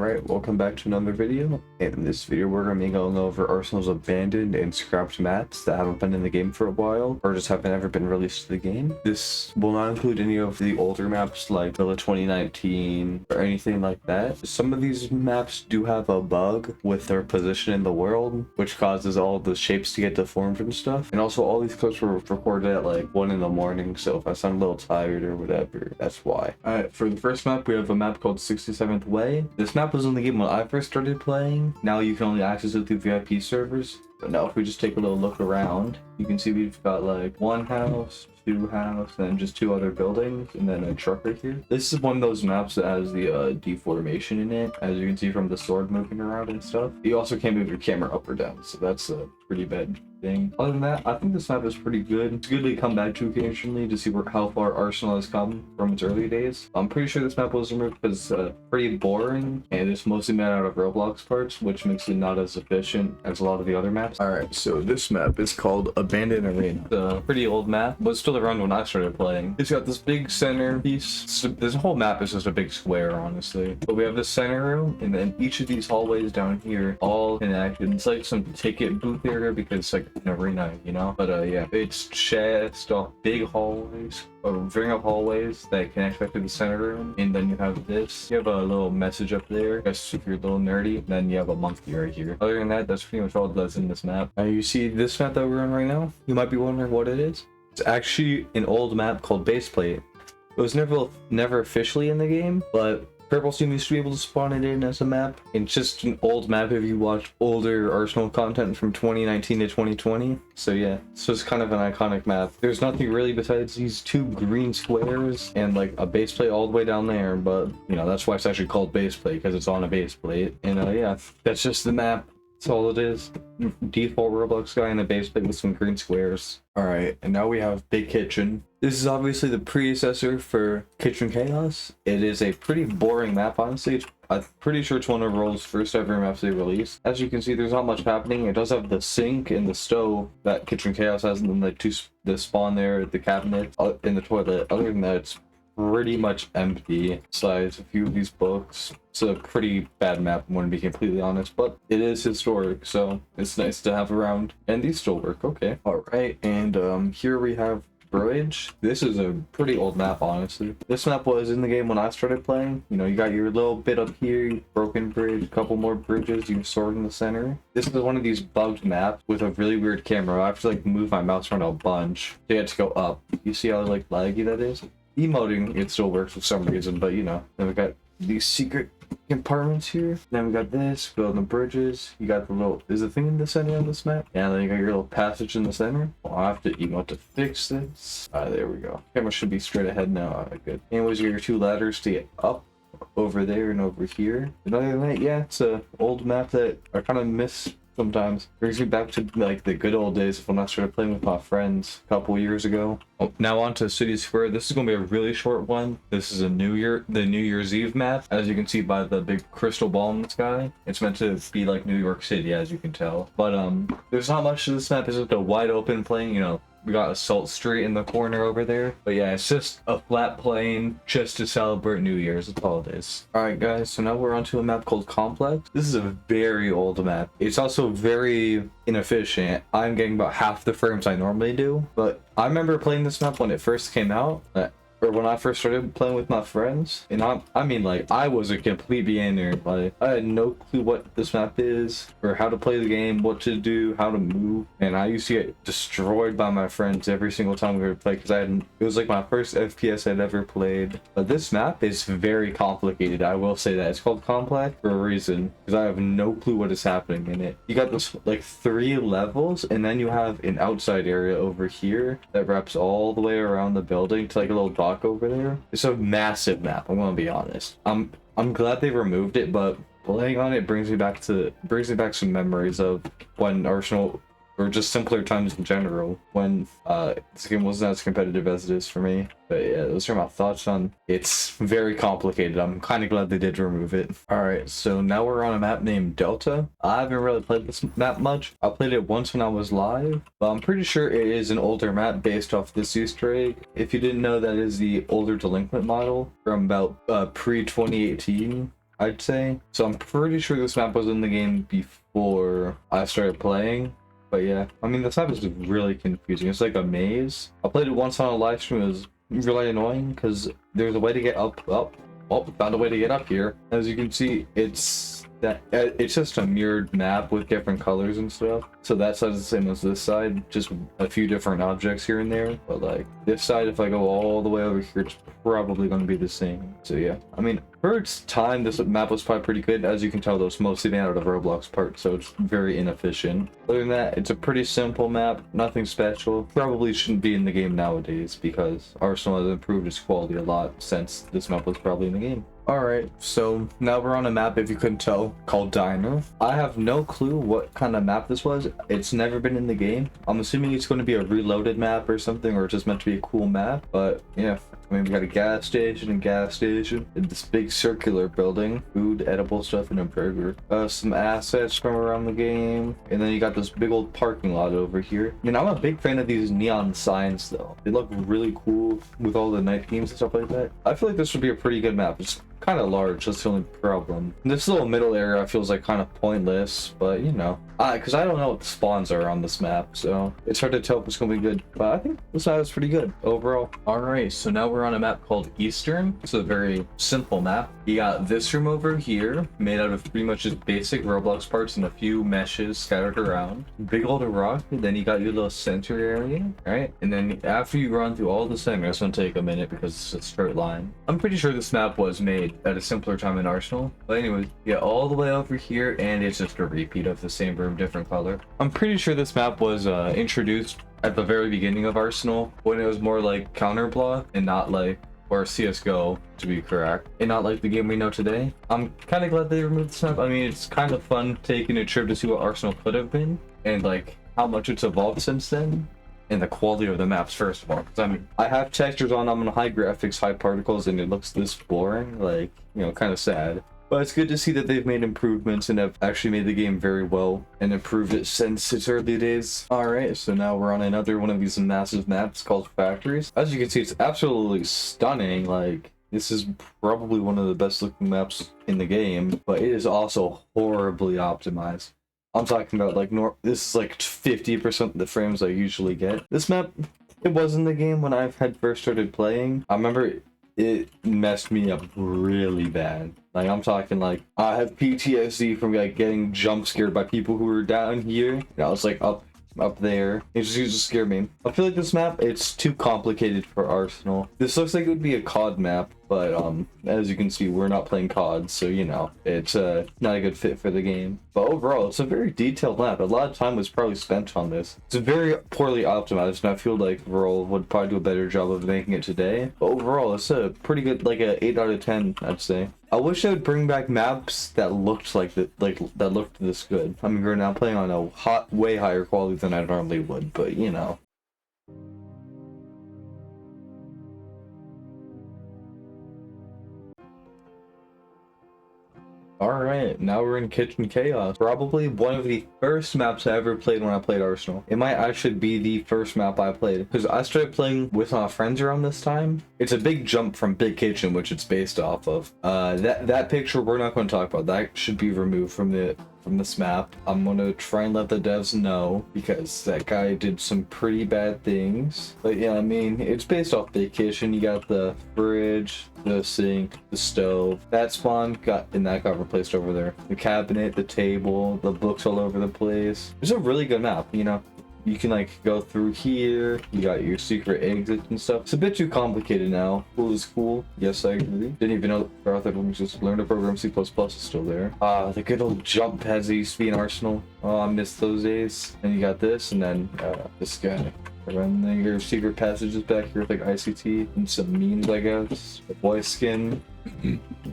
Alright, welcome back to another video. In this video we're going to be going over Arsenal's abandoned and scrapped maps that haven't been in the game for a while or just haven't ever been released to the game. This will not include any of the older maps like Villa 2019 or anything like that. Some of these maps do have a bug with their position in the world, which causes all the shapes to get deformed and stuff. And also all these clips were recorded at like 1 in the morning, so if I sound a little tired or whatever, that's why. Alright, for the first map we have a map called 67th Way. This map was in the game when I first started playing. Now you can only access it through VIP servers. But now if we just take a little look around, you can see we've got like one house, two house, and just two other buildings, and then a truck right here. This is one of those maps that has the deformation in it, as you can see from the sword moving around and stuff. You also can't move your camera up or down, so that's a pretty bad thing. Other than that, I think this map is pretty good. It's good to come back to occasionally to see how far Arsenal has come from its early days. I'm pretty sure this map was removed because it's pretty boring, and it's mostly made out of Roblox parts, which makes it not as efficient as a lot of the other maps. Alright, so this map is called Abandoned Arena. It's a pretty old map, but still around when I started playing. It's got this big center piece. This whole map is just a big square, honestly. But we have this center room, and then each of these hallways down here all connected. It's like some ticket booth area because it's like an arena, you know? But yeah, it's just off big hallways, a ring of hallways that connect back to the center room. And then you have this. You have a little message up there, I guess if you're a little nerdy. And then you have a monkey right here. Other than that, that's pretty much all that's in this map. You see this map that we're on right now? You might be wondering what it is. It's actually an old map called Baseplate. It was never officially in the game, but Purple Team used to be able to spawn it in as a map. It's just an old map if you watch older Arsenal content from 2019 to 2020. So yeah, it's just kind of an iconic map. There's nothing really besides these two green squares and like a base plate all the way down there, but you know, that's why it's actually called Baseplate, because it's on a base plate. And yeah, that's just the map. That's all it is. Default Roblox guy in a base plate with some green squares. Alright, and now we have Big Kitchen. This is obviously the predecessor for Kitchen Chaos. It is a pretty boring map, honestly. I'm pretty sure it's one of Roll's first ever maps they released. As you can see, there's not much happening. It does have the sink and the stove that Kitchen Chaos has, and then like the spawn there, the cabinet, in the toilet. Other than that, it's pretty much empty besides a few of these books. It's a pretty bad map, I'm going to be completely honest, but it is historic, so it's nice to have around. And these still work, okay. Alright, and here we have Bridge. This is a pretty old map, honestly. This map was in the game when I started playing. You know, you got your little bit up here, broken bridge, a couple more bridges, you sword in the center. This is one of these bugged maps with a really weird camera. I have to like move my mouse around a bunch to get to go up. You see how like laggy that is? Emoting, it still works for some reason, but you know. Then we got these secret compartments here. Then we got this, building the bridges. You got the little, is the thing in the center of this map? Yeah, then you got your little passage in the center. Well, I have to emote to fix this. There we go. Camera should be straight ahead now. Alright, good. Anyways, you got your two ladders to get up over there and over here. And other than that, yeah, it's an old map that I kind of miss sometimes. Brings me back to like the good old days of when I started playing with my friends a couple years ago. Now on to City Square. This is going to be a really short one. This is the New Year's Eve map. As you can see by the big crystal ball in the sky, it's meant to be like New York City, as you can tell. But there's not much to this map. It's just a wide open plain, you know. We got Assault Street in the corner over there. But yeah, it's just a flat plain just to celebrate New Year's. That's all it is. Alright guys, so now we're onto a map called Complex. This is a very old map. It's also very inefficient. I'm getting about half the frames I normally do. But I remember playing this map when it first came out. Or when I first started playing with my friends, and I mean like I was a complete beginner. Like I had no clue what this map is or how to play the game, what to do, how to move, and I used to get destroyed by my friends every single time we would play because it was like my first FPS I'd ever played. But this map is very complicated. I will say that it's called Complex for a reason because I have no clue what is happening in it. You got this like 3 levels, and then you have an outside area over here that wraps all the way around the building to like a little dock over there. It's a massive map, I'm gonna be honest. I'm glad they removed it, but playing on it brings me back some memories of when Arsenal, or just simpler times in general, when this game wasn't as competitive as it is for me. But yeah, those are my thoughts on it's very complicated. I'm kind of glad they did remove it. Alright, so now we're on a map named Delta. I haven't really played this map much. I played it once when I was live, but I'm pretty sure it is an older map based off this Easter egg. If you didn't know, that is the older delinquent model from about pre-2018. I'd say. So I'm pretty sure this map was in the game before I started playing. But yeah, I mean, this map is really confusing. It's like a maze. I played it once on a live stream. It was really annoying because there's a way to get up. Oh, found a way to get up here. As you can see, it's just a mirrored map with different colors and stuff. So that side is the same as this side, just a few different objects here and there. But like this side, if I go all the way over here, it's probably going to be the same. So yeah, I mean, for its time, this map was probably pretty good. As you can tell, though, it's mostly made out of Roblox parts, so it's very inefficient. Other than that, it's a pretty simple map, nothing special. Probably shouldn't be in the game nowadays because Arsenal has improved its quality a lot since this map was probably in the game. Alright, so now we're on a map, if you couldn't tell, called Diner. I have no clue what kind of map this was. It's never been in the game. I'm assuming it's going to be a reloaded map or something, or just meant to be a cool map. But yeah, I mean, we got a gas station and this big circular building, food, edible stuff, and a burger. Some assets from around the game, and then you got this big old parking lot over here. I mean, I'm a big fan of these neon signs, though. They look really cool with all the night games and stuff like that. I feel like this would be a pretty good map. It's kind of large, that's the only problem. This little middle area feels like kind of pointless, but you know, because I don't know what the spawns are on this map, so it's hard to tell if it's gonna be good, but I think this map is pretty good overall. All right, so now we're on a map called Eastern. It's a very simple map. You got this room over here made out of pretty much just basic Roblox parts and a few meshes scattered around. Big old rock, and then you got your little center area, right? And then after you run through all the center, it's gonna take a minute because it's a straight line. I'm pretty sure this map was made at a simpler time in Arsenal, but anyway, yeah, all the way over here, and it's just a repeat of the same room, different color. I'm pretty sure this map was introduced at the very beginning of Arsenal when it was more like Counterblock and not like, or CSGO to be correct, and not like the game we know today. I'm kind of glad they removed this map. I mean, it's kind of fun taking a trip to see what Arsenal could have been and like how much it's evolved since then. And the quality of the maps, first of all, because I mean, I have textures on, I'm on high graphics, high particles, and it looks this boring, like, you know, kind of sad. But it's good to see that they've made improvements and have actually made the game very well and improved it since its early days. Alright, so now we're on another one of these massive maps called Factories. As you can see, it's absolutely stunning. Like, this is probably one of the best looking maps in the game, but it is also horribly optimized. I'm talking about like this is like 50% of the frames I usually get. This map, it was in the game when I had first started playing. I remember it messed me up really bad. Like, I'm talking like I have PTSD from like getting jump scared by people who were down here. And I was like up there. It just used to scare me. I feel like this map, it's too complicated for Arsenal. This looks like it would be a COD map, but as you can see, we're not playing COD, so you know, it's not a good fit for the game. But overall, it's a very detailed map. A lot of time was probably spent on this. It's very poorly optimized, and I feel like Roll would probably do a better job of making it today. But overall, it's a pretty good, like a 8 out of 10, I'd say. I wish they would bring back maps that looked like that looked this good. I mean, we're now playing on a way higher quality than I normally would, but you know. Alright, now we're in Kitchen Chaos. Probably one of the first maps I ever played when I played Arsenal. It might actually be the first map I played, because I started playing with my friends around this time. It's a big jump from Big Kitchen, which it's based off of. That picture we're not going to talk about. That should be removed from this map. I'm gonna try and let the devs know because that guy did some pretty bad things. But yeah, I mean, it's based off Big Kitchen. You got the fridge, the sink, the stove. That spawn got replaced over there. The cabinet, the table, the books all over the place. It's a really good map, you know. You can like go through here. You got your secret exits and stuff. It's a bit too complicated now. Cool is cool. Yes, I agree. Didn't even know that Arthur just learned to program C++ is still there. The good old jump pads that used to be in Arsenal. Oh, I miss those days. And you got this, and then this guy. And then your secret passages back here with like ICT and some memes, I guess. A boy skin.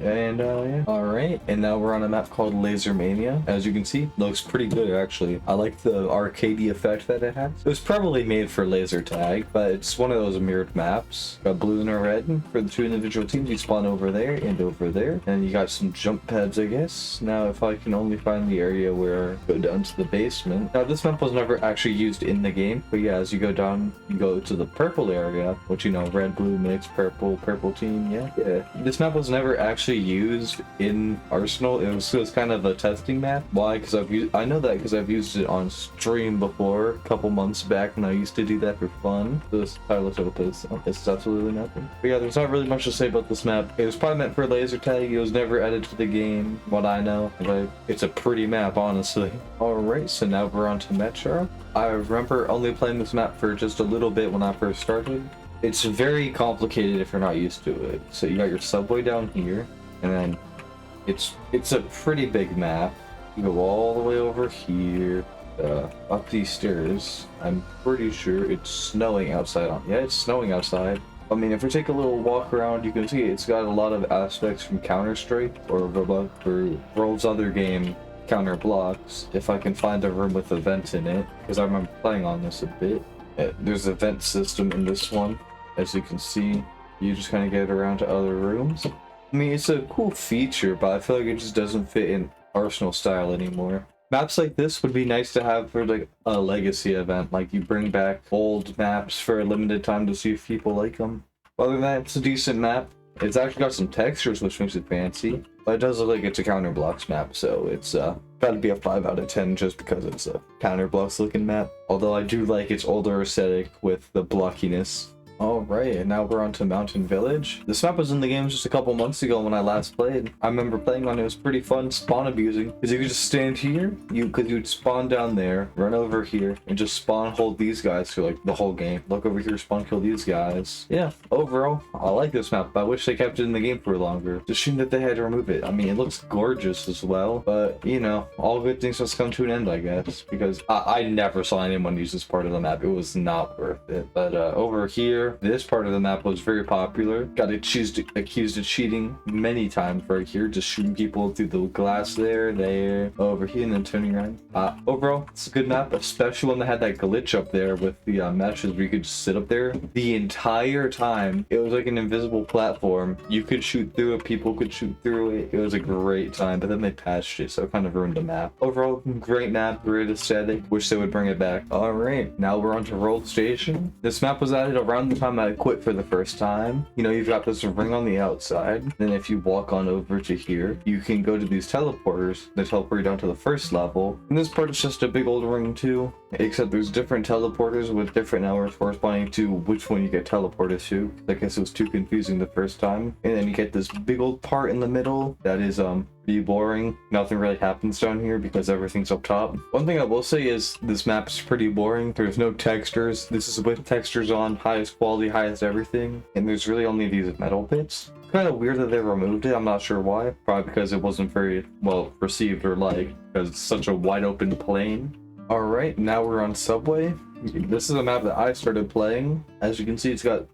And yeah. Alright, and now we're on a map called Laser Mania. As you can see, looks pretty good actually. I like the arcadey effect that it has. It was probably made for laser tag, but it's one of those mirrored maps. Got blue and a red for the two individual teams. You spawn over there and over there. And you got some jump pads, I guess. Now if I can only find the area where I go down to the basement. Now this map was never actually used in the game, but yeah, as you go down, you go to the purple area, which you know, red, blue mix, purple team, yeah. This map was was never actually used in Arsenal. It was kind of a testing map. Why? Because I know that because I've used it on stream before a couple months back when I used to do that for fun. This tile looks like this. This is absolutely nothing. But yeah, there's not really much to say about this map. It was probably meant for laser tag. It was never added to the game, what I know. But it's a pretty map, honestly. Alright, so now we're on to Metro. I remember only playing this map for just a little bit when I first started. It's very complicated if you're not used to it. So you got your subway down here, and then it's a pretty big map. You go all the way over here, up these stairs. I'm pretty sure it's snowing outside. Yeah, it's snowing outside. I mean, if we take a little walk around, you can see it's got a lot of aspects from Counter-Strike or World's other game, Counter Blocks. If I can find a room with a vent in it, because I remember playing on this a bit. There's a vent system in this one. As you can see, you just kind of get around to other rooms. I mean, it's a cool feature, but I feel like it just doesn't fit in Arsenal style anymore. Maps like this would be nice to have for like a legacy event, like you bring back old maps for a limited time to see if people like them. Other than that, it's a decent map. It's actually got some textures, which makes it fancy, but it does look like it's a Counter Blocks map, so it's gotta be a 5 out of 10 just because it's a Counter Blocks looking map. Although I do like its older aesthetic with the blockiness. Alright, and now we're on to Mountain Village. This map was in the game just a couple months ago when I last played. I remember playing on it, was pretty fun spawn abusing. Because you could just stand here, because you'd spawn down there, run over here, and just spawn hold these guys for like the whole game. Look over here, spawn kill these guys. Yeah, overall, I like this map, but I wish they kept it in the game for longer. It's a shame that they had to remove it. I mean, it looks gorgeous as well, but you know, all good things must come to an end, I guess. Because I never saw anyone use this part of the map. It was not worth it. But over here, this part of the map was very popular. Got accused of cheating many times right here, just shooting people through the glass there, over here, and then turning around. Overall, it's a good map, especially one that had that glitch up there with the meshes where you could just sit up there the entire time. It was like an invisible platform. You could shoot through it, people could shoot through it. It was a great time, but then they patched it, so it kind of ruined the map. Overall, great map, great aesthetic. Wish they would bring it back. Alright, now we're on to Roll Station. This map was added around the time I quit for the first time. You know, you've got this ring on the outside. Then if you walk on over to here, you can go to these teleporters that teleport you down to the first level. And this part is just a big old ring too, except there's different teleporters with different hours corresponding to which one you get teleported to. I guess it was too confusing the first time. And then you get this big old part in the middle that is pretty boring. Nothing really happens down here because everything's up top. One thing I will say is this map is pretty boring. There's no textures. This is with textures on, highest quality, highest everything, and there's really only these metal bits. It's kind of weird that they removed it. I'm not sure why. Probably because it wasn't very well received or liked, because it's such a wide open plane. Alright, now we're on Subway. This is a map that I started playing. As you can see, it's got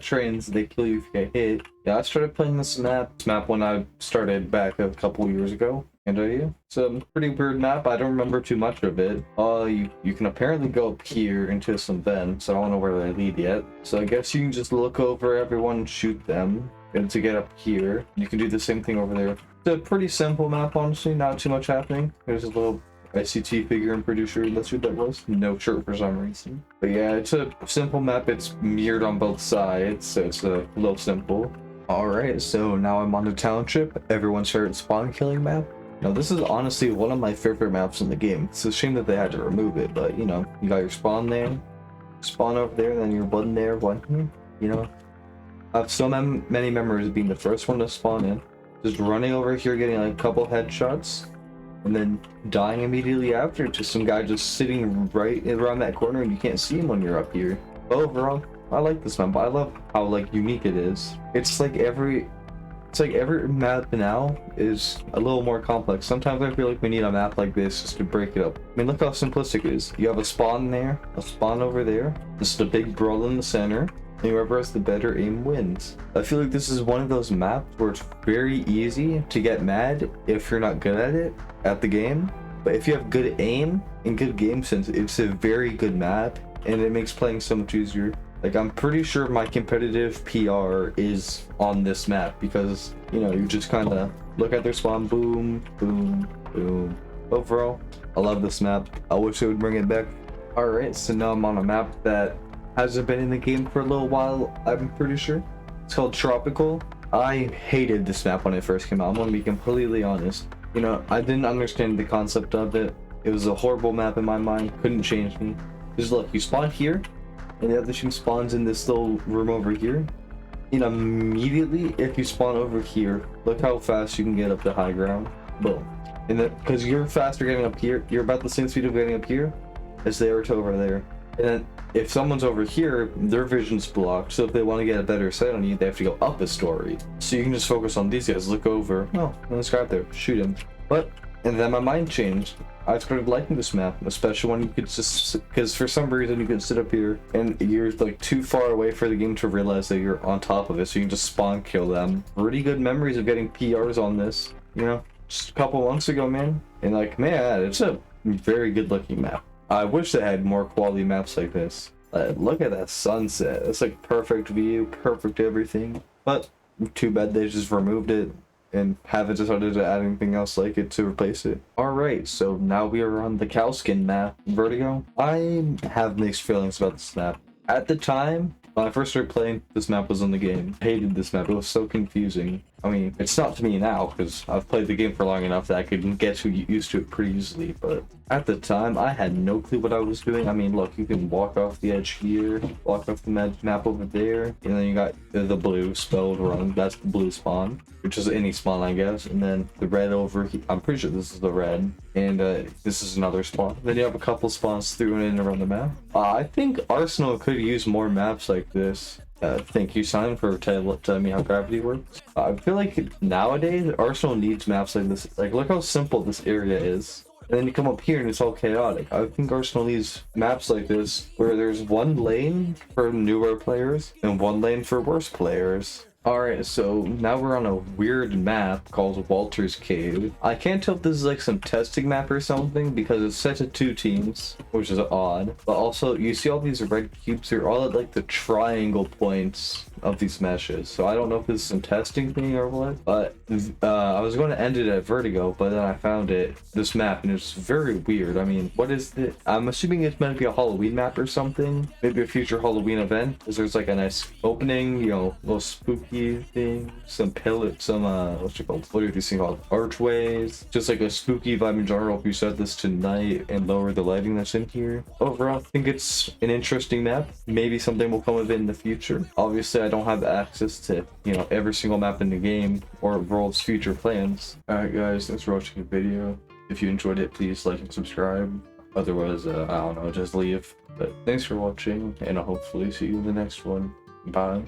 trains. They kill you if you get hit. Yeah, I started playing this map when I started back a couple years ago. And yeah, it's a pretty weird map. I don't remember too much of it. You can apparently go up here into some vents. I don't know where they lead yet. So I guess you can just look over everyone and shoot them. And to get up here, you can do the same thing over there. It's a pretty simple map, honestly. Not too much happening. There's a little ICT figure, I'm pretty sure that's who that was. No shirt for some reason. But yeah, it's a simple map. It's mirrored on both sides, so it's a little simple. Alright, so now I'm on the Township, everyone's favorite spawn killing map. Now this is honestly one of my favorite maps in the game. It's a shame that they had to remove it, but you know, you got your spawn there, spawn over there, then your one there, one here, you know. I have so many memories of being the first one to spawn in, just running over here, getting like a couple headshots, and then dying immediately after to some guy just sitting right around that corner and you can't see him when you're up here. But overall, I like this map. I love how like unique it is. It's like every map now is a little more complex. Sometimes I feel like we need a map like this just to break it up. I mean, look how simplistic it is. You have a spawn there, a spawn over there, just a big brawl in the center, and whoever has the better aim wins. I feel like this is one of those maps where it's very easy to get mad if you're not good at it at the game. But if you have good aim and good game sense, it's a very good map, and it makes playing so much easier. Like, I'm pretty sure my competitive PR is on this map because, you know, you just kind of look at their spawn, boom, boom, boom. Overall, I love this map. I wish they would bring it back. Alright, so now I'm on a map that hasn't been in the game for a little while, I'm pretty sure. It's called Tropical. I hated this map when it first came out. I'm gonna be completely honest. You know, I didn't understand the concept of it. It was a horrible map in my mind. Couldn't change me. Just look, you spawn here, and the other team spawns in this little room over here. And immediately, if you spawn over here, look how fast you can get up to high ground. Boom. And then, because you're faster getting up here, you're about the same speed of getting up here as they are to over there. And then, if someone's over here, their vision's blocked. So if they want to get a better sight on you, they have to go up a story. So you can just focus on these guys, look over. Oh, let's go out there, shoot him. But, and then my mind changed. I started liking this map, especially when you could just, because for some reason you could sit up here and you're like too far away for the game to realize that you're on top of it, so you can just spawn kill them. Pretty good memories of getting PRs on this, you know, just a couple months ago, man. And like, man, it's a very good looking map. I wish they had more quality maps like this. Look at that sunset. It's like perfect view, perfect everything. But too bad they just removed it and haven't decided to add anything else like it to replace it. Alright, so now we are on the Cowskin map, Vertigo. I have mixed feelings about this map. At the time, when I first started playing, this map was in the game. I hated this map, it was so confusing. I mean, it's not to me now, because I've played the game for long enough that I could get used to it pretty easily, but at the time, I had no clue what I was doing. I mean, look, you can walk off the edge here, walk off the map over there, and then you got the blue spelled wrong. That's the blue spawn, which is any spawn, I guess, and then the red over here. I'm pretty sure this is the red, and this is another spawn. Then you have a couple spawns through and in around the map. I think Arsenal could use more maps like this. Thank you, Simon, for telling me how gravity works. I feel like nowadays, Arsenal needs maps like this. Like, look how simple this area is. And then you come up here and it's all chaotic. I think Arsenal needs maps like this, where there's one lane for newer players and one lane for worse players. Alright, so now we're on a weird map called Walter's Cave. I can't tell if this is like some testing map or something because it's set to 2 teams, which is odd. But also, you see all these red cubes here, all at like the triangle points of these meshes. So I don't know if this is some testing thing or what, but I was going to end it at Vertigo, but then I found this map, and it's very weird. I mean, what is it? I'm assuming it's meant to be a Halloween map or something. Maybe a future Halloween event, because there's like a nice opening, you know, little spooky thing, some pillars, some what's it called? What are these things called? Archways. Just like a spooky vibe in general. If you set this to night and lower the lighting that's in here. Overall, I think it's an interesting map. Maybe something will come of it in the future. Obviously, I don't have access to, you know, every single map in the game or World's future plans. Alright guys, thanks for watching the video. If you enjoyed it, please like and subscribe. Otherwise, I don't know, just leave. But thanks for watching, and I'll hopefully see you in the next one. Bye.